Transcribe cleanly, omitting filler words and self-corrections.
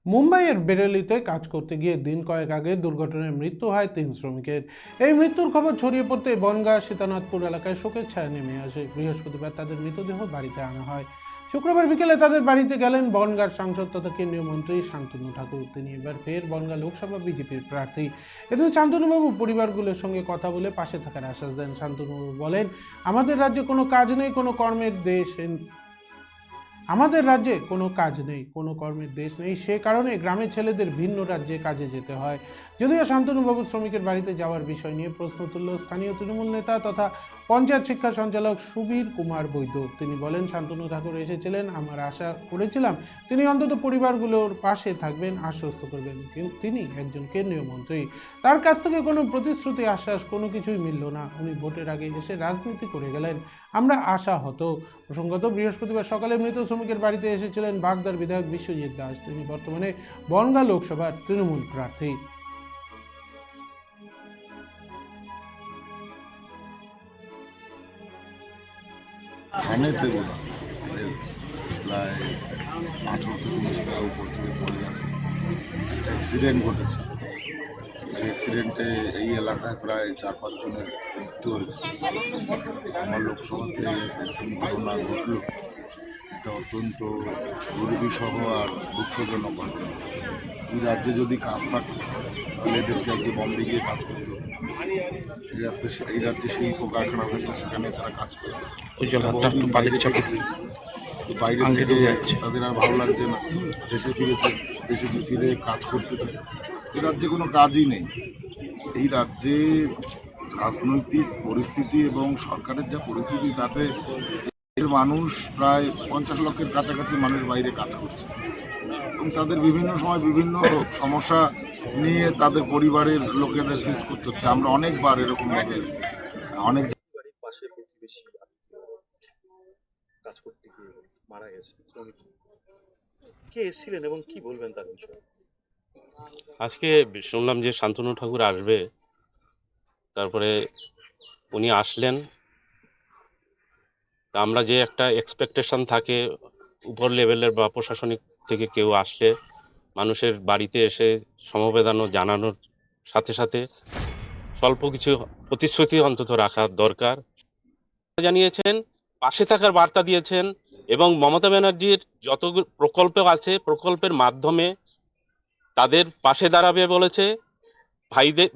মুম্বাইয়ের বেরেলিতে কাজ করতে গিয়ে দিন কয়েক আগে দুর্ঘটনায় মৃত্যু হয় 3 শ্রমিকের। এই মৃত্যুর খবর ছড়িয়ে পড়তে বনগাঁ সীতানাথপুর এলাকায় শোকের ছায়া নেমে আসে। বৃহস্পতিবার তাদের মৃতদেহ বাড়িতে আনা হয়। শুক্রবার বিকেলে তাদের বাড়িতে গেলেন বনগাঁর সাংসদ তথা কেন্দ্রীয় মন্ত্রী শান্তনু ঠাকুর। তিনি এবার ফের বনগাঁ লোকসভা বিজেপির প্রার্থী। এদিন শান্তনুবাবু পরিবারগুলোর সঙ্গে কথা বলে পাশে থাকার আশ্বাস দেন। শান্তনুবাবু বলেন, আমাদের রাজ্যে কোনো কাজ নেই, কোনো কর্মের দেশ আমাদের রাজ্যে কোনো কাজ নেই, কোনো কর্মের দেশ নেই, সে কারণে গ্রামের ছেলেদের ভিন্ন রাজ্যে কাজে যেতে হয়। যদিও শান্তনুবাবু শ্রমিকের বাড়িতে যাওয়ার বিষয় নিয়ে প্রশ্ন তুলল স্থানীয় তৃণমূল নেতা তথা পঞ্চায়েত শিক্ষা সঞ্চালক সুবীর কুমার বৈদ্য। তিনি বলেন, শান্তনু ঠাকুর এসেছিলেন, আমরা আশা করেছিলাম তিনি অন্তত পরিবারগুলোর পাশে থাকবেন, আশ্বস্ত করবেন। কিন্তু তিনি একজন কেন্দ্রীয় মন্ত্রী, তার কাছ থেকে কোনো প্রতিশ্রুতি আশ্বাস কোনো কিছুই মিলল না। উনি ভোটের আগে এসে রাজনীতি করে গেলেন, আমরা আশাহত। প্রসঙ্গত, বৃহস্পতিবার সকালে মৃত শ্রমিকের বাড়িতে এসেছিলেন বাগদার বিধায়ক বিশ্বজিৎ দাস। তিনি বর্তমানে বনগাঁ লোকসভার তৃণমূল প্রার্থী। থানেতে বলা প্রায় 18 থেকে 19 টাকার উপর থেকে পড়ে গেছে। একটা অ্যাক্সিডেন্ট ঘটেছে, যে অ্যাক্সিডেন্টে এই এলাকায় প্রায় 4-5 জনের মৃত্যু হয়েছে। আমার লোকসভাতে এরকম ঘটনা ঘটল, এটা অত্যন্ত দুর্বিষহ আর দুঃখজনক ঘটনা। এই রাজ্যে যদি কাজ থাকতো তাহলে এদেরকে আজকে বম্বে গিয়ে কাজ করতে হতো। এই রাজ্যে শিল্প কারখানা থাকলে সেখানে তারা কাজ করে। বাইরে থেকেছে, বাইরে থেকে তাদের আর ভালো লাগছে না, দেশে ফিরেছে, দেশে ফিরে কাজ করতে চায়। এই রাজ্যে কোনো কাজই নেই। এই রাজ্যে রাজনৈতিক পরিস্থিতি এবং সরকারের যা পরিস্থিতি, তাতে এর মানুষ প্রায় 50 লক্ষের কাছাকাছি মানুষ বাইরে কাজ করছে এবং তাদের বিভিন্ন সময় বিভিন্ন সমস্যা নিয়ে তাদের পরিবারের লোকেদের ফেস করতে হচ্ছে। আমরা অনেকবার এরকমভাবে অনেক বাড়ির পাশে প্রতিবেশী কাজ করতে গিয়ে মারা গেছে শ্রমিক। কে এসেছিলেন এবং কি বলবেন তার বিষয়ে? আজকে শুনলাম যে শান্তনু ঠাকুর আসবে, তারপরে উনি আসলেন। তা আমরা যে একটা এক্সপেকটেশন থাকে উপর লেভেলের বা প্রশাসনিক থেকে কেউ আসলে মানুষের বাড়িতে এসে সমবেদনা জানানোর সাথে সাথে স্বল্প কিছু প্রতিশ্রুতি অন্তত রাখা দরকার জানিয়েছেন, পাশে থাকার বার্তা দিয়েছেন এবং মমতা ব্যানার্জির যত প্রকল্প আছে প্রকল্পের মাধ্যমে তাদের পাশে দাঁড়াবে বলেছে। ভাইদের